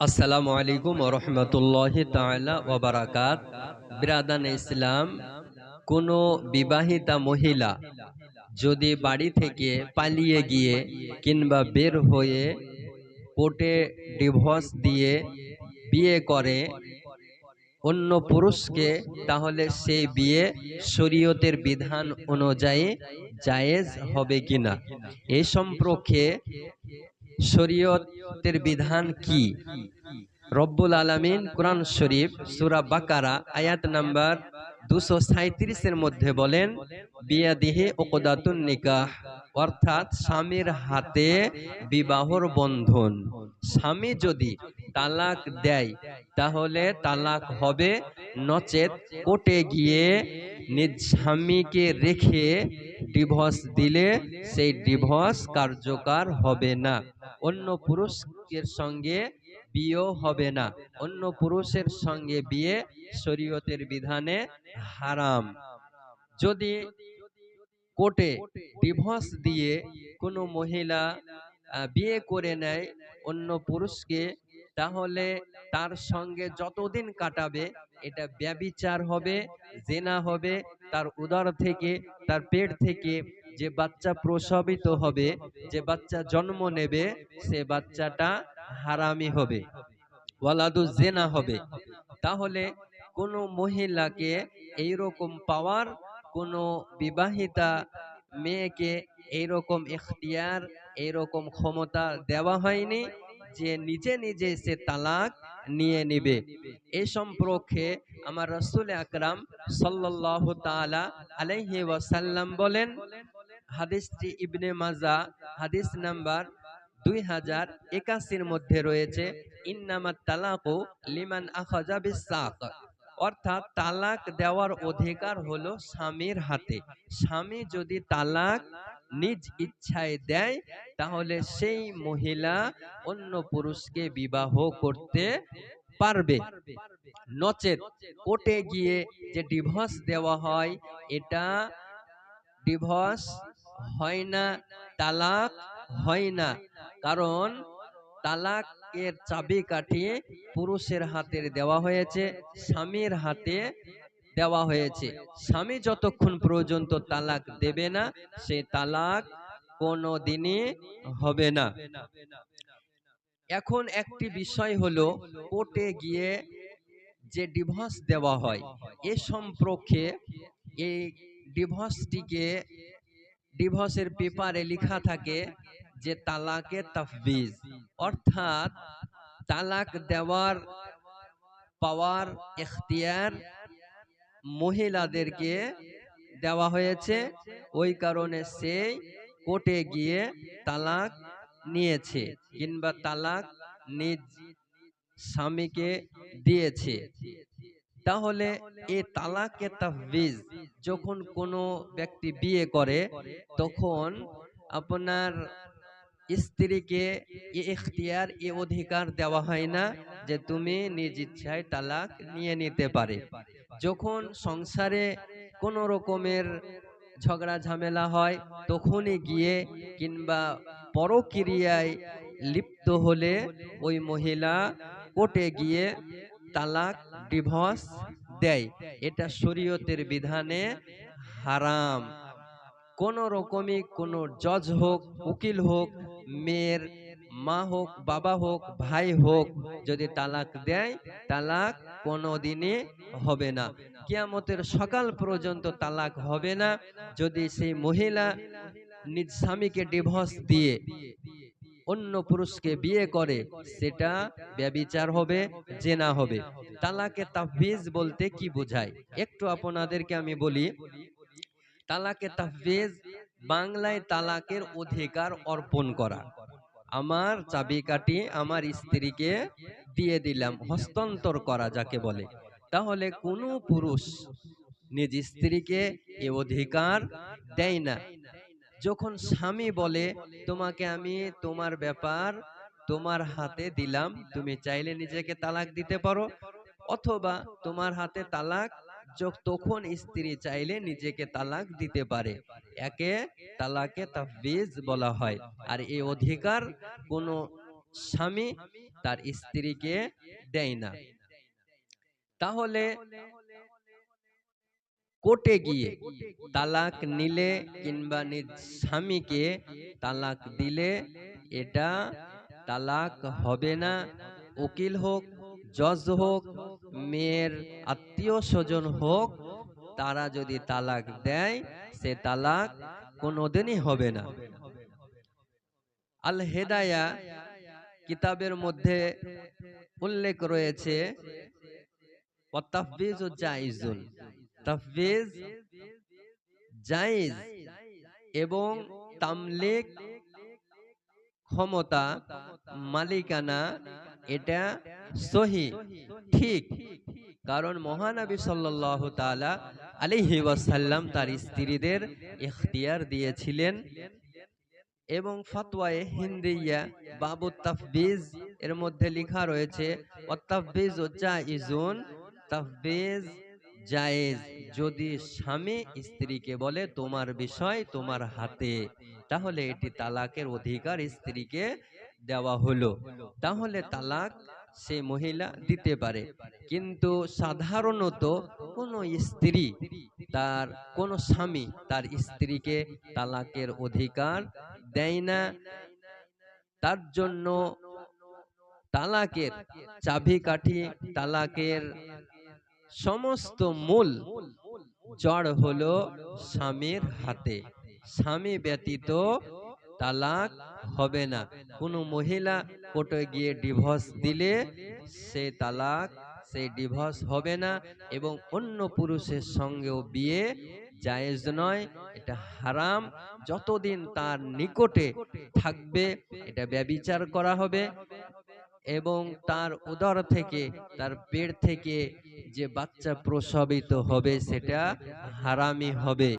আসসালামু আলাইকুম ওয়া রাহমাতুল্লাহি তাআলা ওয়া বারাকাত। বিরাদান ইসলাম, কোনো বিবাহিতা মহিলা যদি বাড়ি থেকে পালিয়ে গিয়ে কিংবা বের হয়ে কোর্টে ডিভোর্স দিয়ে বিয়ে করে অন্য পুরুষকে, তাহলে সেই বিয়ে শরীয়তের বিধান অনুযায়ী জায়েজ হবে কিনা, এই সম্পর্কে শরীয়তের বিধান কি? রব্বুল আলামিন কুরআন শরীফ সূরা বাকারা আয়াত নাম্বার 237 এর মধ্যে বলেন, বিয়াদিহি উকদাতুন নিকাহ, অর্থাৎ স্বামীর হাতে বিবাহর বন্ধন। স্বামী যদি তালাক দেয় তাহলে তালাক হবে, নচেত কোর্টে গিয়ে নিজ স্বামীকে রেখে ডিভোর্স দিলে সেই ডিভোর্স কার্যকর হবে না। অন্য পুরুষের সঙ্গে বিয়ে হবে না। অন্য পুরুষের সঙ্গে বিয়ে শরীয়তের বিধানে হারাম। যদি কোর্টে ডিভোর্স দিয়ে কোনো মহিলা বিয়ে করে নেয় অন্য পুরুষকে, তাহলে তার সঙ্গে যতদিন কাটাবে এটা ব্যভিচার হবে, জিনা হবে। তার উদর থেকে, তার পেট থেকে যে বাচ্চা প্রসবিত হবে, যে বাচ্চা জন্ম নেবে, সে বাচ্চাটা হারামি হবে, ওয়ালাদু জিনা হবে। তাহলে কোনো মহিলাকে এইরকম পাওয়ার, কোনো বিবাহিতা মেয়েকে এইরকম ইখতিয়ার, এইরকম ক্ষমতা দেওয়া হয়নি যে নিজে নিজে সে তালাক নিয়ে নিবে। এই সম্পর্কে আমার রাসূল আকরাম সাল্লাল্লাহু তাআলা আলাইহি ওয়াসাল্লাম বলেন, হাদিসটি ইবনে মাজাহ হাদিস নাম্বার 2081 মধ্যে রয়েছে, ইন্নামাত তালাকু লিমান আখাযা বিসাক, অর্থাৎ তালাক দেওয়ার অধিকার হলো স্বামীর হাতে। স্বামী যদি তালাক নিজ ইচ্ছায় দেয় তাহলে সেই মহিলা অন্য পুরুষকে বিবাহ করতে পারবে। নচেত কোর্টে গিয়ে যে ডিভোর্স দেওয়া হয়, এটা ডিভোর্স হয় না, তালাক হয় না। কারণ তালাকের চাবিকাঠি পুরুষের হাতে দেওয়া হয়েছে, স্বামীর হাতে দেওয়া হয়েছে। স্বামী যতক্ষণ পর্যন্ত তালাক দেবে না, সে তালাক কোনো দিনই হবে না। এখন একটি বিষয় হলো, কোর্টে গিয়ে যে ডিভোর্স দেওয়া হয়, এ সম্পর্কে এই ডিভোর্সটিকে, ডিভোর্সের পেপারে লেখা থাকে যে তালাকে তাফবিজ, অর্থাৎ তালাক দেওয়ার পাওয়ার, ইখতিয়ার মহিলাদেরকে দেওয়া হয়েছে। ওই কারণে সে কোর্টে গিয়ে তালাক নিয়েছে কিংবা তালাক নিজ স্বামীকে দিয়েছে। তাহলে এই তালাকে তাফবিজ যখন কোনো ব্যক্তি বিয়ে করে, তখন আপনার স্ত্রীকে এই ইখতিয়ার, এই অধিকার দেওয়া হয় না যে তুমি নিজ ইচ্ছায় তালাক নিয়ে নিতে পারে। যখন সংসারে কোনো রকমের ঝগড়া ঝামেলা হয়, তখনই গিয়ে কিংবা পরক্রিয়ায় লিপ্ত হলে ওই মহিলা কোর্টে গিয়ে তালাক, ডিভোর্স দেয়। এটা শরীয়তের বিধানে হারাম। কোন রকমই কোন জজ হোক, উকিল হোক, মেয়ের মা হোক, বাবা হোক, ভাই হোক, যদি তালাক দেয়, তালাক কোনোদিনই হবে না। কিয়ামতের সকাল পর্যন্ত তালাক হবে না। যদি সেই মহিলা নিজ স্বামীকে ডিভোর্স দিয়ে অন্য পুরুষকে বিয়ে করে, সেটা ব্যভিচার হবে, জিনা হবে। তালাকে তাফবিজ বলতে কি বোঝায় একটু আপনাদেরকে আমি বলি। তালাকে তাফবিজ বাংলায় তালাকের অধিকার অর্পণ করা। আমার চাবিকাঠি আমার স্ত্রীকে দিয়ে দিলাম, হস্তান্তর করা যাকে বলে। তাহলে কোনো পুরুষ নিজ স্ত্রীকে এ অধিকার দেয় না। যখন স্বামী বলে, তোমাকে আমি তোমার ব্যাপার তোমার হাতে দিলাম, তুমি চাইলে নিজেকে তালাক দিতে পারো, অথবা তোমার হাতে তালাক, তখন স্ত্রী চাইলে নিজেকে তালাক দিতে পারে। একে তালাকে তাফবিজ বলা হয়। আর এই অধিকার কোনো স্বামী তার স্ত্রীকে দেয় না। তাহলে কোর্টে গিয়ে তালাক নিলে কিংবা নিজ স্বামীকে তালাক দিলে এটা তালাক হবে না। উকিল হোক, জজ হোক, মেয়ের আত্মীয় স্বজন হোক, তারা যদি তালাক দেয় সে তালাক কোনোদিনই হবে না। আল হেদায়া কিতাবের মধ্যে উল্লেখ রয়েছে তাফবিজু জাইজুন, তাফবিজ জায়েজ এবং তামলিক ক্ষমতা মালিকানা এটা সহি ঠিক। কারণ মহানবী সাল্লাল্লাহু তাআলা আলাইহি ওয়াসাল্লাম তার স্ত্রীদের ইখতিয়ার দিয়েছিলেন এবং ফতোয়ায়ে হিন্দিয়া বাবু তাফবিজ এর মধ্যে লেখা রয়েছে তাফবিজু জাইজুন, তাফবিজ জায়েজ। যদি স্বামী স্ত্রীকে বলে তোমার বিষয় তোমার হাতে, তাহলে এটি তালাকের অধিকার স্ত্রীকে দেওয়া হলো, তাহলে তালাক সে মহিলা দিতে পারে। কিন্তু সাধারণত কোন স্ত্রী তার কোন স্বামী তার স্ত্রীকে তালাকের অধিকার দেয় না। তার জন্য তালাকের চাবিকাঠি, তালাকের সমস্ত মূল জড় হলো স্বামীর হাতে। স্বামী ব্যতীত তালাক হবে না। কোনো মহিলা কোর্টে গিয়ে ডিভোর্স দিলে সে তালাক, সে ডিভোর্স হবে না এবং অন্য পুরুষের সঙ্গেও বিয়ে জায়েজ নয়, এটা হারাম। যতদিন তার নিকটে থাকবে এটা ব্যভিচার করা হবে এবং তার উদর থেকে, তার পেট থেকে যে বাচ্চা প্রসবিত হবে সেটা হারামি হবে।